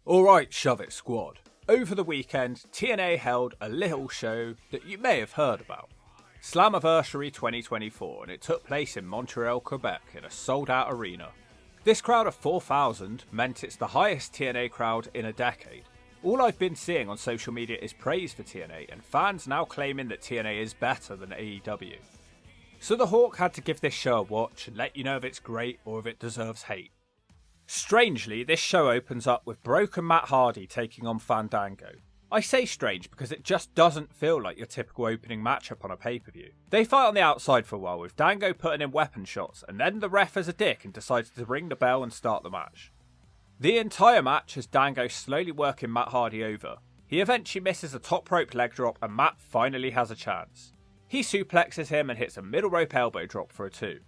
Alright, Shove It Squad. Over the weekend, TNA held a little show that you may have heard about. Slammiversary 2024, and it took place in Montreal, Quebec in a sold out arena. This crowd of 4,000 meant it's the highest TNA crowd in a decade. All I've been seeing on social media is praise for TNA, and fans now claiming that TNA is better than AEW. So the Hawk had to give this show a watch and let you know if it's great or if it deserves hate. Strangely, this show opens up with broken Matt Hardy taking on Fandango. I say strange because it just doesn't feel like your typical opening matchup on a pay-per-view. They fight on the outside for a while with Dango putting in weapon shots, and then the ref is a dick and decides to ring the bell and start the match. The entire match has Dango slowly working Matt Hardy over. He eventually misses a top rope leg drop and Matt finally has a chance. He suplexes him and hits a middle rope elbow drop for a 2.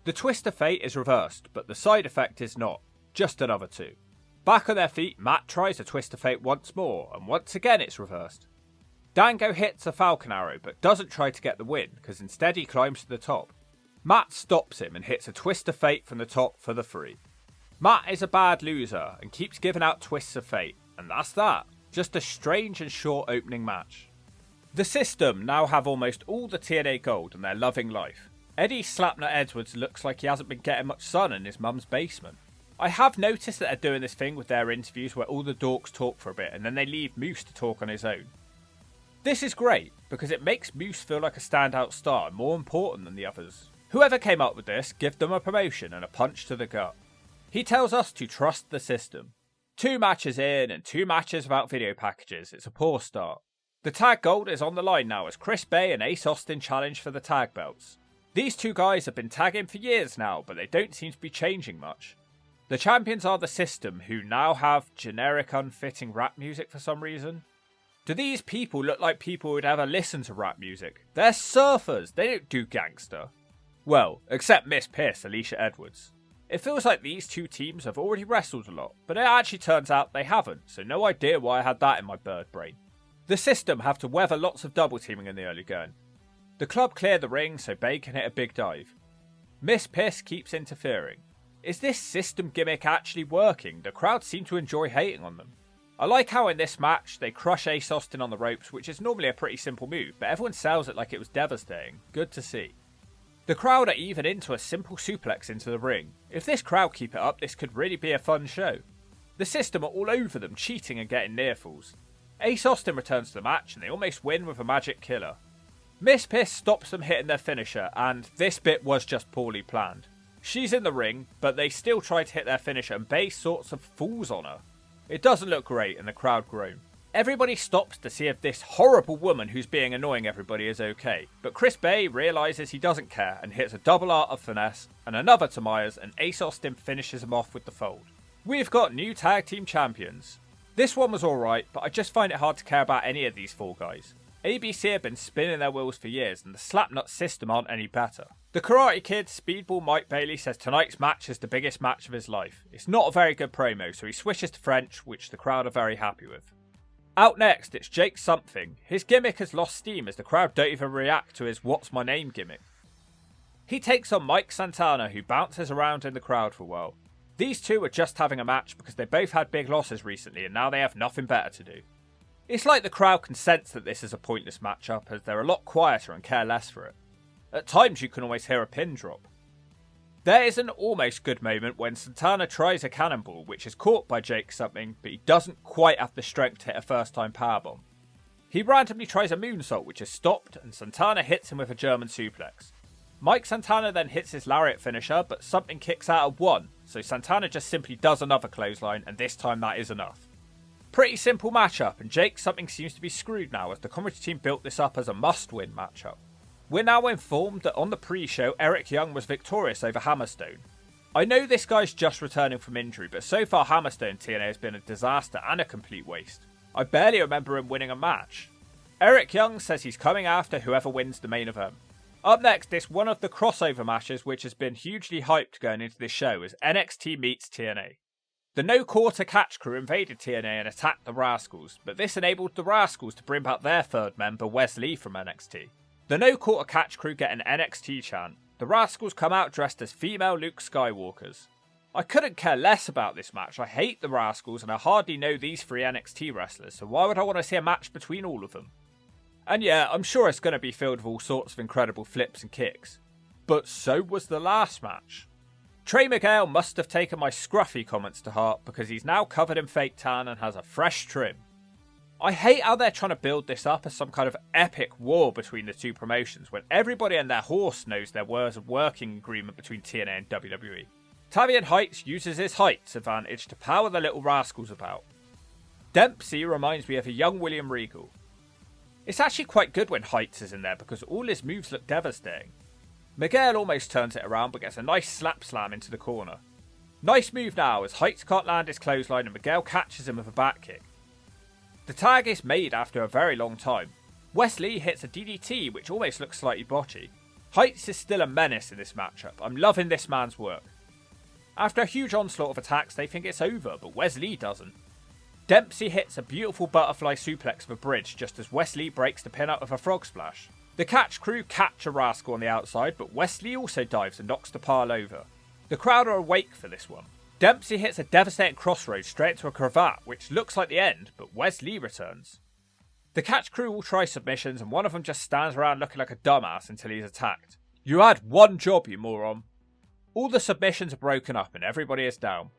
The twist of fate is reversed, but the side effect is not. Just another 2. Back on their feet, Matt tries a twist of fate once more, and once again it's reversed. Dango hits a falcon arrow, but doesn't try to get the win, because instead he climbs to the top. Matt stops him and hits a twist of fate from the top for the 3. Matt is a bad loser, and keeps giving out twists of fate, and that's that. Just a strange and short opening match. The System now have almost all the TNA gold, and they're loving life. Eddie Slapnut Edwards looks like he hasn't been getting much sun in his mum's basement. I have noticed that they're doing this thing with their interviews where all the dorks talk for a bit and then they leave Moose to talk on his own. This is great because it makes Moose feel like a standout star and more important than the others. Whoever came up with this, give them a promotion and a punch to the gut. He tells us to trust the System. 2 matches in and 2 matches without video packages, it's a poor start. The tag gold is on the line now as Chris Bay and Ace Austin challenge for the tag belts. These 2 guys have been tagging for years now, but they don't seem to be changing much. The champions are the System, who now have generic unfitting rap music for some reason. Do these people look like people who'd ever listen to rap music? They're surfers, they don't do gangster. Well, except Miss Pierce, Alicia Edwards. It feels like these 2 teams have already wrestled a lot, but it actually turns out they haven't, so no idea why I had that in my bird brain. The System have to weather lots of double teaming in the early going. The club clear the ring so Bay can hit a big dive. Miss Pierce keeps interfering. Is this System gimmick actually working? The crowd seem to enjoy hating on them. I like how in this match they crush Ace Austin on the ropes, which is normally a pretty simple move, but everyone sells it like it was devastating. Good to see. The crowd are even into a simple suplex into the ring. If this crowd keep it up, this could really be a fun show. The System are all over them, cheating and getting near falls. Ace Austin returns to the match and they almost win with a magic killer. Miss Pierce stops them hitting their finisher, and this bit was just poorly planned. She's in the ring, but they still try to hit their finisher and Bay sorts of falls on her. It doesn't look great and the crowd groan. Everybody stops to see if this horrible woman who's being annoying everybody is okay, but Chris Bay realises he doesn't care and hits a double art of finesse and another to Myers, and Ace Austin finishes him off with the fold. We've got new tag team champions. This one was alright, but I just find it hard to care about any of these 4 guys. ABC have been spinning their wheels for years and the Slapnut System aren't any better. The Karate Kid, Speedball Mike Bailey, says tonight's match is the biggest match of his life. It's not a very good promo, so he switches to French, which the crowd are very happy with. Out next, it's Jake Something. His gimmick has lost steam as the crowd don't even react to his "What's my name" gimmick. He takes on Mike Santana, who bounces around in the crowd for a while. These 2 are just having a match because they both had big losses recently and now they have nothing better to do. It's like the crowd can sense that this is a pointless matchup as they're a lot quieter and care less for it. At times you can always hear a pin drop. There is an almost good moment when Santana tries a cannonball, which is caught by Jake Something, but he doesn't quite have the strength to hit a first time powerbomb. He randomly tries a moonsault, which is stopped, and Santana hits him with a German suplex. Mike Santana then hits his lariat finisher, but Something kicks out at 1, so Santana just simply does another clothesline, and this time that is enough. Pretty simple matchup, and Jake Something seems to be screwed now as the commentary team built this up as a must-win matchup. We're now informed that on the pre-show, Eric Young was victorious over Hammerstone. I know this guy's just returning from injury, but so far Hammerstone TNA has been a disaster and a complete waste. I barely remember him winning a match. Eric Young says he's coming after whoever wins the main event. Up next is one of the crossover matches which has been hugely hyped going into this show as NXT meets TNA. The No Quarter Catch crew invaded TNA and attacked the Rascals, but this enabled the Rascals to bring back their 3rd member, Wes Lee, from NXT. The No Quarter Catch crew get an NXT chant. The Rascals come out dressed as female Luke Skywalkers. I couldn't care less about this match. I hate the Rascals and I hardly know these 3 NXT wrestlers, so why would I want to see a match between all of them? And yeah, I'm sure it's going to be filled with all sorts of incredible flips and kicks. But so was the last match. Trey Miguel must have taken my scruffy comments to heart because he's now covered in fake tan and has a fresh trim. I hate how they're trying to build this up as some kind of epic war between the two promotions when everybody and their horse knows there was a working agreement between TNA and WWE. Tavian Heights uses his heights advantage to power the little Rascals about. Dempsey reminds me of a young William Regal. It's actually quite good when Heights is in there because all his moves look devastating. Miguel almost turns it around but gets a nice slap slam into the corner. Nice move now as Heights can't land his clothesline and Miguel catches him with a back kick. The tag is made after a very long time. Wesley hits a DDT which almost looks slightly botchy. Heights is still a menace in this matchup. I'm loving this man's work. After a huge onslaught of attacks they think it's over, but Wesley doesn't. Dempsey hits a beautiful butterfly suplex of a bridge just as Wesley breaks the pin up with a frog splash. The Catch crew catch a Rascal on the outside, but Wesley also dives and knocks the pile over. The crowd are awake for this one. Dempsey hits a devastating crossroads straight into a cravat, which looks like the end, but Wesley returns. The Catch crew all try submissions and one of them just stands around looking like a dumbass until he's attacked. You had one job, you moron. All the submissions are broken up and everybody is down.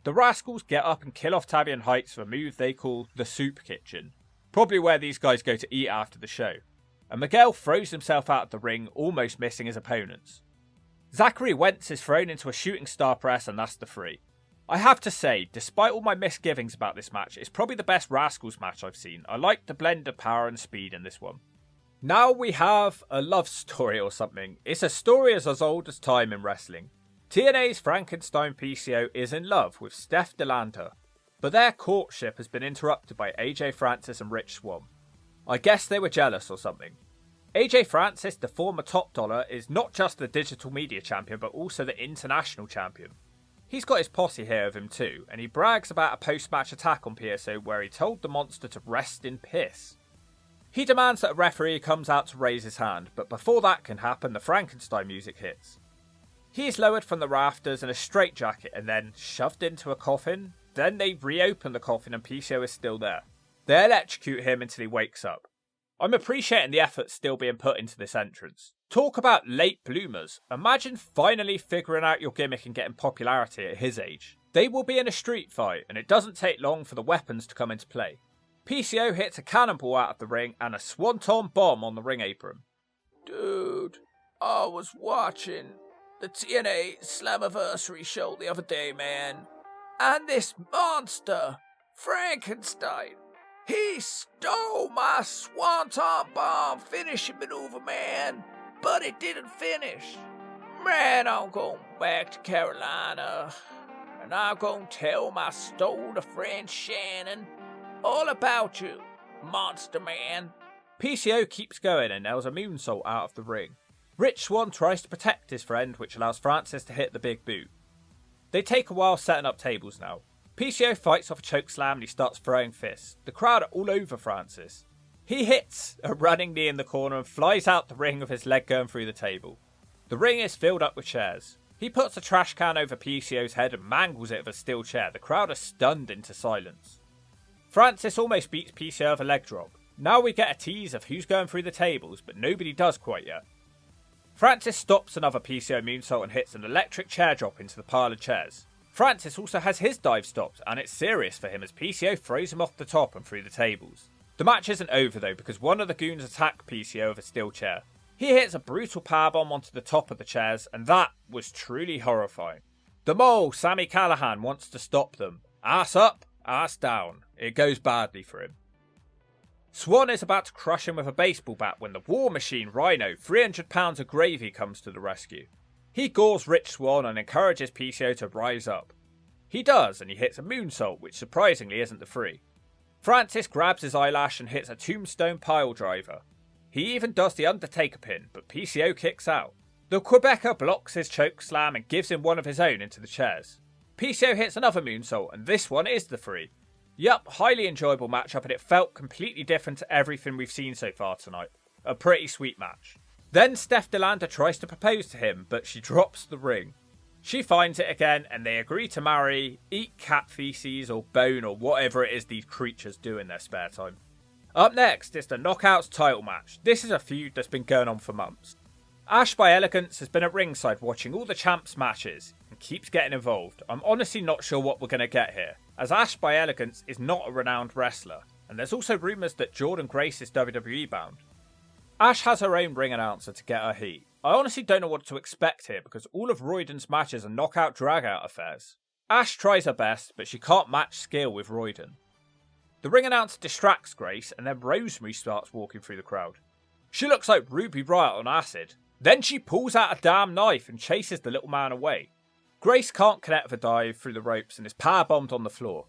The Rascals get up and kill off Tavian Heights for a move they call the Soup Kitchen, probably where these guys go to eat after the show. And Miguel throws himself out of the ring, almost missing his opponents. Zachary Wentz is thrown into a shooting star press and that's the 3. I have to say, despite all my misgivings about this match, it's probably the best Rascals match I've seen. I like the blend of power and speed in this one. Now we have a love story or something. It's a story as old as time in wrestling. TNA's Frankenstein PCO is in love with Steph DeLanda, but their courtship has been interrupted by AJ Francis and Rich Swann. I guess they were jealous or something. AJ Francis, the former top dollar, is not just the digital media champion but also the international champion. He's got his posse here with him too, and he brags about a post-match attack on PSO where he told the monster to rest in piss. He demands that a referee comes out to raise his hand, but before that can happen the Frankenstein music hits. He is lowered from the rafters in a straitjacket and then shoved into a coffin. Then they reopen the coffin and PCO is still there. They electrocute him until he wakes up. I'm appreciating the effort still being put into this entrance. Talk about late bloomers. Imagine finally figuring out your gimmick and getting popularity at his age. They will be in a street fight and it doesn't take long for the weapons to come into play. PCO hits a cannonball out of the ring and a swanton bomb on the ring apron. Dude, I was watching the TNA Slammiversary show the other day, man. And this monster, Frankenstein, he stole my swanton bomb finishing maneuver, man. But it didn't finish. Man, I'm going back to Carolina. And I'm going to tell my stoner friend Shannon all about you, monster man. PCO keeps going and nails a moonsault out of the ring. Rich Swann tries to protect his friend, which allows Francis to hit the big boot. They take a while setting up tables now. PCO fights off a chokeslam and he starts throwing fists. The crowd are all over Francis. He hits a running knee in the corner and flies out the ring with his leg going through the table. The ring is filled up with chairs. He puts a trash can over PCO's head and mangles it with a steel chair. The crowd are stunned into silence. Francis almost beats PCO with a leg drop. Now we get a tease of who's going through the tables, but nobody does quite yet. Francis stops another PCO moonsault and hits an electric chair drop into the pile of chairs. Francis also has his dive stopped, and it's serious for him as PCO throws him off the top and through the tables. The match isn't over though, because one of the goons attack PCO with a steel chair. He hits a brutal powerbomb onto the top of the chairs, and that was truly horrifying. The mole, Sami Callihan, wants to stop them. Ass up, ass down. It goes badly for him. Swann is about to crush him with a baseball bat when the War Machine Rhino, 300 pounds of gravy, comes to the rescue. He gores Rich Swann and encourages PCO to rise up. He does, and he hits a moonsault, which surprisingly isn't the 3. Francis grabs his eyelash and hits a tombstone pile driver. He even does the Undertaker pin, but PCO kicks out. The Quebecer blocks his choke slam and gives him one of his own into the chairs. PCO hits another moonsault, and this one is the 3. Yup, highly enjoyable matchup, and it felt completely different to everything we've seen so far tonight. A pretty sweet match. Then Steph DeLanda tries to propose to him, but she drops the ring. She finds it again and they agree to marry, eat cat feces or bone or whatever it is these creatures do in their spare time. Up next is the Knockouts title match. This is a feud that's been going on for months. Ash by Elegance has been at ringside watching all the champs matches and keeps getting involved. I'm honestly not sure what we're going to get here, as Ash by Elegance is not a renowned wrestler, and there's also rumours that Jordynne Grace is WWE bound. Ash has her own ring announcer to get her heat. I honestly don't know what to expect here because all of Royden's matches are knockout drag-out affairs. Ash tries her best, but she can't match skill with Royden. The ring announcer distracts Grace, and then Rosemary starts walking through the crowd. She looks like Ruby Riott on acid. Then she pulls out a damn knife and chases the little man away. Grace can't connect with a dive through the ropes and is powerbombed on the floor.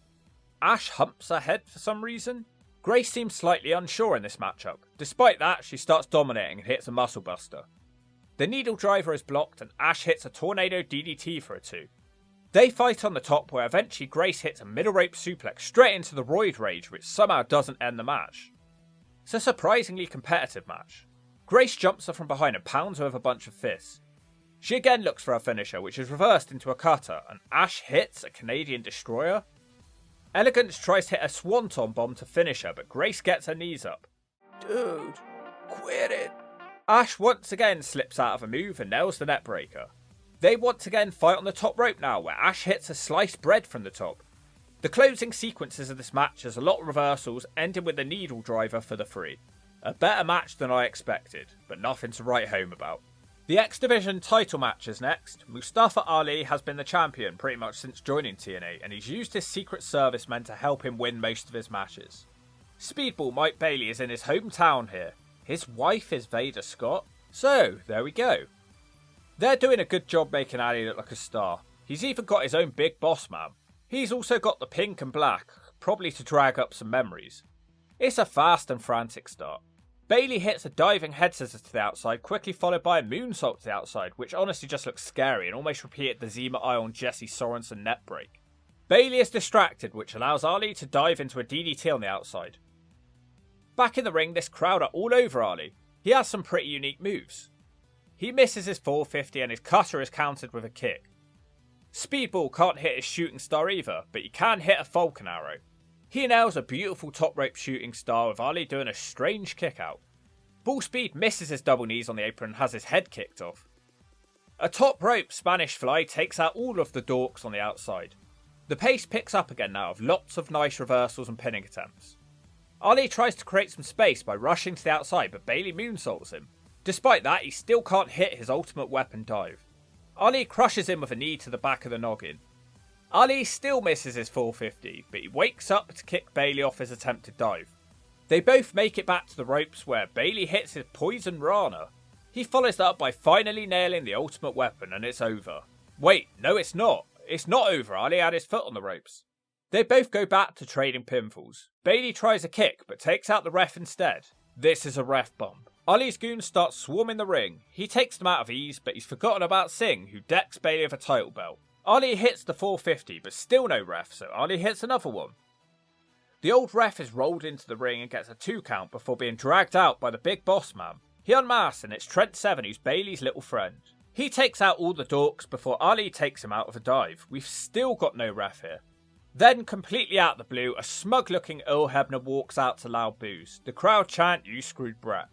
Ash humps her head for some reason. Grace seems slightly unsure in this matchup. Despite that, she starts dominating and hits a muscle buster. The needle driver is blocked and Ash hits a tornado DDT for a 2. They fight on the top where eventually Grace hits a middle rope suplex straight into the Roid Rage, which somehow doesn't end the match. It's a surprisingly competitive match. Grace jumps her from behind and pounds her with a bunch of fists. She again looks for her finisher, which is reversed into a cutter, and Ash hits a Canadian Destroyer. Elegance tries to hit a Swanton Bomb to finish her, but Grace gets her knees up. Dude, quit it. Ash once again slips out of a move and nails the neckbreaker. They once again fight on the top rope now, where Ash hits a sliced bread from the top. The closing sequences of this match has a lot of reversals, ending with the needle driver for the 3. A better match than I expected, but nothing to write home about. The X Division title match is next. Mustafa Ali has been the champion pretty much since joining TNA, and he's used his Secret Service men to help him win most of his matches. Speedball Mike Bailey is in his hometown here. His wife is Veda Scott, so there we go. They're doing a good job making Ali look like a star. He's even got his own big boss man. He's also got the pink and black, probably to drag up some memories. It's a fast and frantic start. Bailey hits a diving head scissors to the outside, quickly followed by a moonsault to the outside, which honestly just looks scary and almost repeated the Zima Eye on Jesse Sorensen net break. Bailey is distracted, which allows Ali to dive into a DDT on the outside. Back in the ring, this crowd are all over Ali. He has some pretty unique moves. He misses his 450 and his cutter is countered with a kick. Speedball can't hit his shooting star either, but he can hit a Falcon Arrow. He nails a beautiful top rope shooting star with Ali doing a strange kick out. Ball Speed misses his double knees on the apron and has his head kicked off. A top rope Spanish fly takes out all of the dorks on the outside. The pace picks up again now with lots of nice reversals and pinning attempts. Ali tries to create some space by rushing to the outside, but Bailey moonsaults him. Despite that, he still can't hit his ultimate weapon dive. Ali crushes him with a knee to the back of the noggin. Ali still misses his 450, but he wakes up to kick Bailey off his attempted dive. They both make it back to the ropes where Bailey hits his Poison Rana. He follows that up by finally nailing the ultimate weapon and it's over. Wait, no it's not. It's not over, Ali had his foot on the ropes. They both go back to trading pinfalls. Bailey tries a kick but takes out the ref instead. This is a ref bomb. Ali's goons start swarming the ring. He takes them out of ease, but he's forgotten about Singh, who decks Bailey with a title belt. Ali hits the 450, but still no ref, so Ali hits another one. The old ref is rolled into the ring and gets a 2 count before being dragged out by the big boss man. He unmasks and it's Trent Seven, who's Bailey's little friend. He takes out all the dorks before Ali takes him out with a dive. We've still got no ref here. Then, completely out of the blue, a smug-looking Earl Hebner walks out to loud boos. The crowd chant, "You screwed Brett."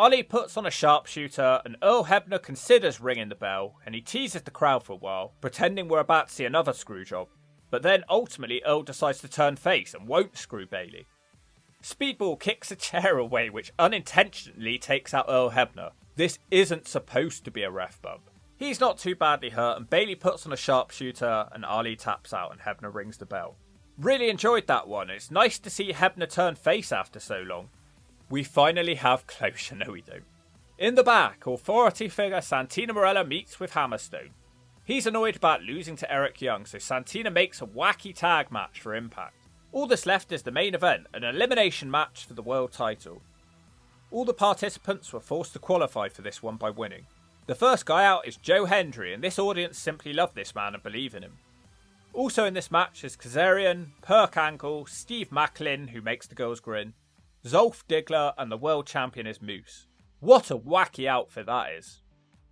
Ali puts on a sharpshooter and Earl Hebner considers ringing the bell and he teases the crowd for a while, pretending we're about to see another screw job. But then ultimately Earl decides to turn face and won't screw Bailey. Speedball kicks a chair away which unintentionally takes out Earl Hebner. This isn't supposed to be a ref bump. He's not too badly hurt and Bailey puts on a sharpshooter and Ali taps out and Hebner rings the bell. Really enjoyed that one. It's nice to see Hebner turn face after so long. We finally have closure, no we don't. In the back, authority figure Santina Morella meets with Hammerstone. He's annoyed about losing to Eric Young, so Santina makes a wacky tag match for Impact. All that's left is the main event, an elimination match for the world title. All the participants were forced to qualify for this one by winning. The first guy out is Joe Hendry, and this audience simply love this man and believe in him. Also in this match is Kazarian, Perk Ankle, Steve Macklin, who makes the girls grin, Zolf Diggler, and the world champion is Moose. What a wacky outfit that is.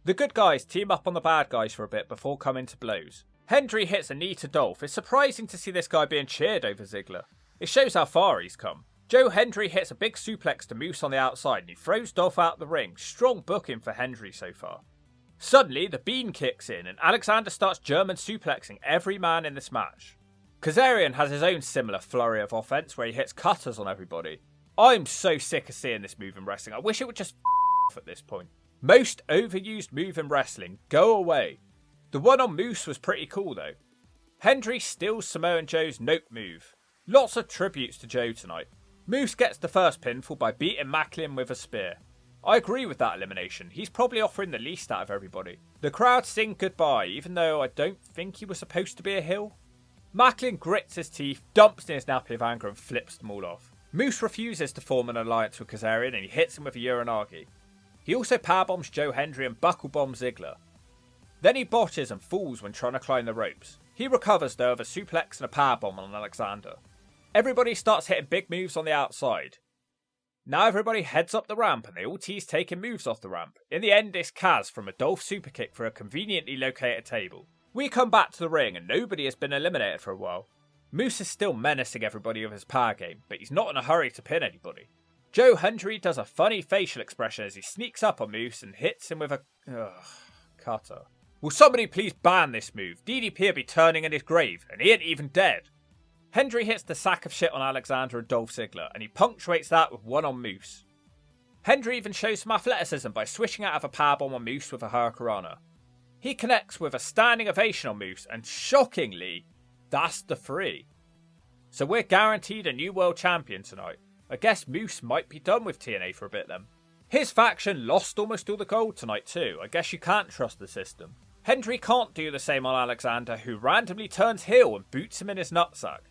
The good guys team up on the bad guys for a bit before coming to blows. Hendry hits a knee to Dolph. It's surprising to see this guy being cheered over Ziggler. It shows how far he's come. Joe Hendry hits a big suplex to Moose on the outside and he throws Dolph out the ring. Strong booking for Hendry so far. Suddenly, the bean kicks in and Alexander starts German suplexing every man in this match. Kazarian has his own similar flurry of offense where he hits cutters on everybody. I'm so sick of seeing this move in wrestling. I wish it would just off at this point. Most overused move in wrestling, go away. The one on Moose was pretty cool though. Hendry steals Samoan Joe's nope move. Lots of tributes to Joe tonight. Moose gets the first pinfall by beating Macklin with a spear. I agree with that elimination. He's probably offering the least out of everybody. The crowd sing goodbye, even though I don't think he was supposed to be a heel. Macklin grits his teeth, dumps in his nappy of anger and flips them all off. Moose refuses to form an alliance with Kazarian and he hits him with a Uranagi. He also powerbombs Joe Hendry and buckle bombs Ziggler. Then he botches and falls when trying to climb the ropes. He recovers though with a suplex and a powerbomb on Alexander. Everybody starts hitting big moves on the outside. Now everybody heads up the ramp and they all tease taking moves off the ramp. In the end, it's Kaz from a Dolph superkick for a conveniently located table. We come back to the ring and nobody has been eliminated for a while. Moose is still menacing everybody with his power game, but he's not in a hurry to pin anybody. Joe Hendry does a funny facial expression as he sneaks up on Moose and hits him with a cutter. Will somebody please ban this move? DDP'll be turning in his grave, and he ain't even dead. Hendry hits the sack of shit on Alexander and Dolph Ziggler, and he punctuates that with one on Moose. Hendry even shows some athleticism by switching out of a powerbomb on Moose with a Hurricanrana. He connects with a standing ovation on Moose, and shockingly, that's the 3. So we're guaranteed a new world champion tonight. I guess Moose might be done with TNA for a bit then. His faction lost almost all the gold tonight too. I guess you can't trust the system. Hendry can't do the same on Alexander, who randomly turns heel and boots him in his nutsack.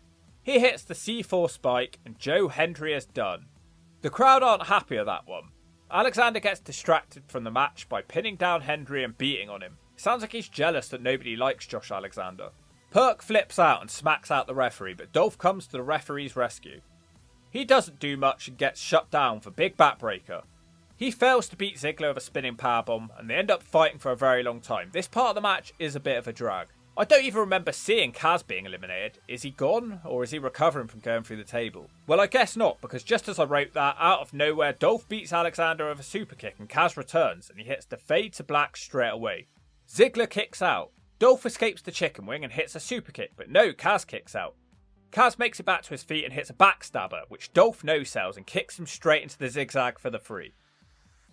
He hits the C4 spike and Joe Hendry is done. The crowd aren't happy at that one. Alexander gets distracted from the match by pinning down Hendry and beating on him. Sounds like he's jealous that nobody likes Josh Alexander. Perk flips out and smacks out the referee, but Dolph comes to the referee's rescue. He doesn't do much and gets shut down for big backbreaker. He fails to beat Ziggler with a spinning powerbomb and they end up fighting for a very long time. This part of the match is a bit of a drag. I don't even remember seeing Kaz being eliminated. Is he gone or is he recovering from going through the table? Well, I guess not, because just as I wrote that, out of nowhere, Dolph beats Alexander with a super kick and Kaz returns and he hits the fade to black straight away. Ziggler kicks out. Dolph escapes the chicken wing and hits a super kick, but no, Kaz kicks out. Kaz makes it back to his feet and hits a backstabber, which Dolph no-sells and kicks him straight into the zigzag for the 3.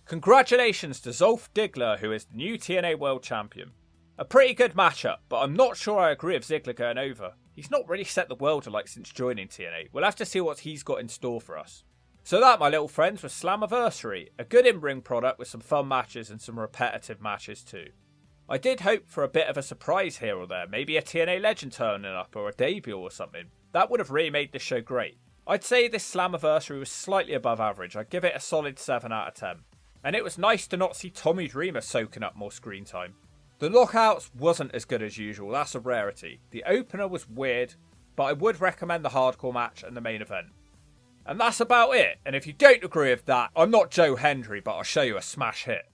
Congratulations to Dolph Ziggler, who is the new TNA World Champion. A pretty good matchup, but I'm not sure I agree with Ziggler going over. He's not really set the world alight since joining TNA. We'll have to see what he's got in store for us. So that, my little friends, was Slammiversary. A good in-ring product with some fun matches and some repetitive matches too. I did hope for a bit of a surprise here or there, maybe a TNA legend turning up or a debut or something. That would have really made this show great. I'd say this Slammiversary was slightly above average. I'd give it a solid 7 out of 10. And it was nice to not see Tommy Dreamer soaking up more screen time. The knockouts wasn't as good as usual, that's a rarity. The opener was weird, but I would recommend the hardcore match and the main event. And that's about it, and if you don't agree with that, I'm not Joe Hendry, but I'll show you a smash hit.